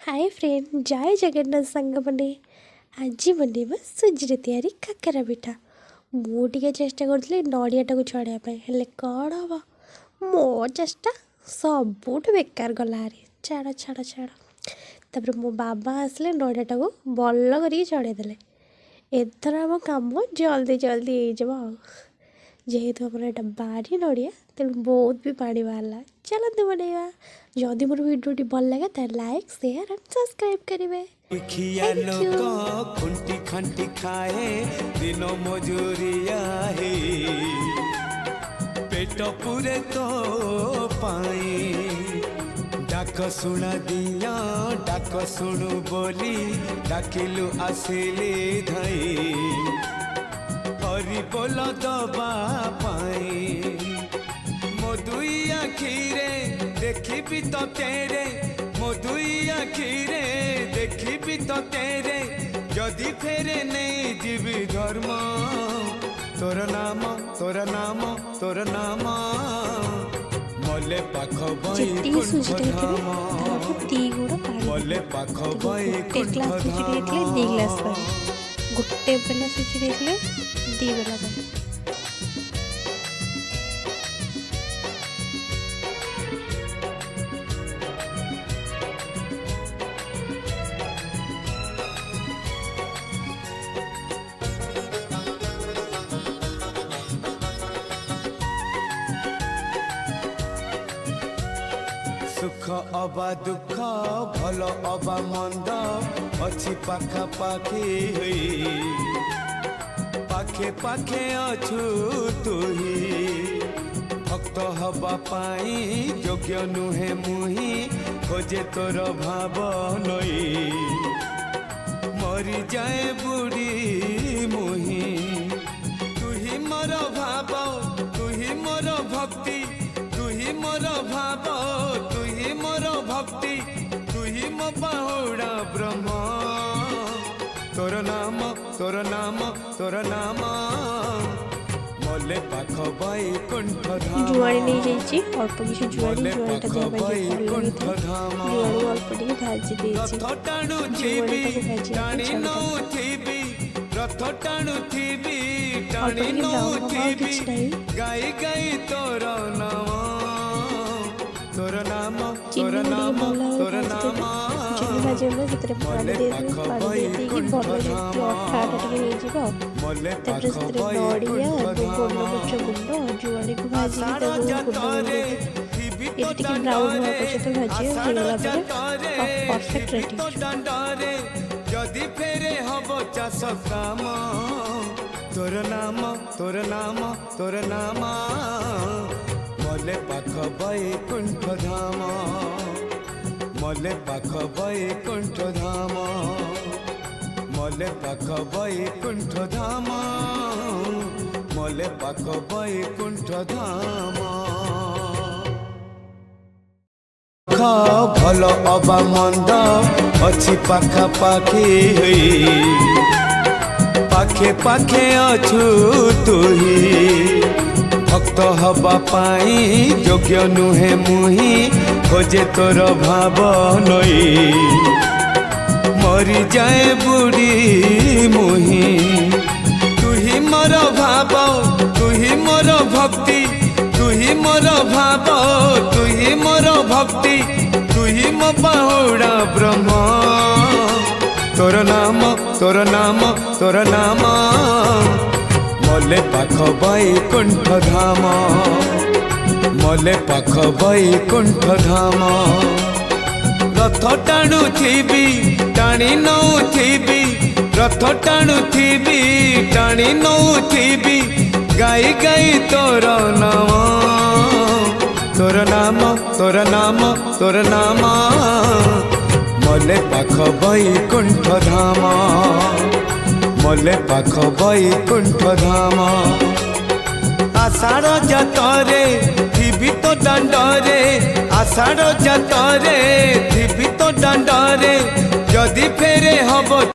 Hi friend, जय जगन्नाथ सांग मैंने आज बनेबा सुजी तैयारी काकरा पिठा। मुझे चेष्टा करी नड़ियाटा को छड़ाई हेल्ले कौन हम मो चेष्टा सबुठ बेकार गला छाड़ छाड़ छाड़। तापर मो बाबा आसले नड़ियाटा को भल कर छड़ाईदे। एथर आम कम जल्दी जल्दी हो जेहेतु आम यहाँ बारी नड़िया तेणु बहुत भी पानी बाहर। चलते बनवा। जदि मोर वीडियो भल लगे तो लाइक शेयर एंड सब्सक्राइब करेंगे। खुंटी खंटी खाए दिन मजूरिया है पेट पूरे तो पाए डाक शुणा दिया डाक शुणु बोली डाकिलु आसिली धई हरि बोल दबा पाए मो दुई आखिरे देखी तो तेरे मो दुई आखिरे देखी तो तेरे जदि फेरे नहीं जीवी धर्म तोर नाम तोर नाम तोर नाम मले पाख बई कुंठ धाम मले पाख बई कुंठ धाम गोटे बेला सुची 2 बेला पानी। सुख अबा दुख भल अबा मंद अच्छी पाखा पाखी पाखे पाखे अछु तुही भक्त हवा पाई योग्य नुहे मुही खोजे तोर भाव नई मरी जाए बुढ़ी मुही तुही मोर भाव तुही मोर भक्ति तुही मोर भाव तुही मोर भक्ति तुही मो बाहुड़ा ब्रह्म तोर नाम तोर नाम तोर नाम मले पाख बई कुंठ धाम जुआड़ी नहीं जाइए अल्प किसी जुआड़ी जुआड़ीटा कुंठ धाम जुआड़ी अल्प टिके भाजी देछि रथ टाणु थीबी टाणी नौ थीबी रथ टाणु थीबी टाणी नौ थीबी गाई गाई तोर नाम तोर नाम तोर नाम तोर नाम भाजी में से पानी दे पानी दे भल अठाटा टिके नड़िया गोलमरिच गुंड जुआड़ी को भाजी ब्राउन हुआ पर्यंत भाजी होगला परफेक्ट रेडी। जदि फेरे हब चाष काम तोर नाम तोर नाम तोर नाम मले पाख बई कुंठ धाम मले पाख बई कुंठ धाम मले पाख बई कुंठ धाम मले पाख बई कुंठ धाम भल अबा मंद अच्छी पाखा पाखी पाखे पाखे अछु तुही भक्त हवा पाई योग्य नुहे मुही खोजे तोर भाव नई मरी जाए बुढ़ी मुही तुही मोर भाव तुही मोर भक्ति तुही मोर भाव तुही मोर भक्ति तुही मो बाहुड़ा ब्रह्म तोर नाम तोर नाम तोर नाम मले पाख बई कुंठ धाम मले पाख बई कुंठ धाम रथ टाणु थीबी टाणी नौ थीबी रथ टाणु थीबी टाणी नौ थीबी गाई गाई तोर नाम तोर नाम तोर नाम तोर नाम मले पाख बई कुंठ धाम मले पाख बई कुंठ धाम आषाढ़ जातरे थीबी तो दांडरे आषाढ़ जातरे थीबी तो दांडरे जदि फेरे हब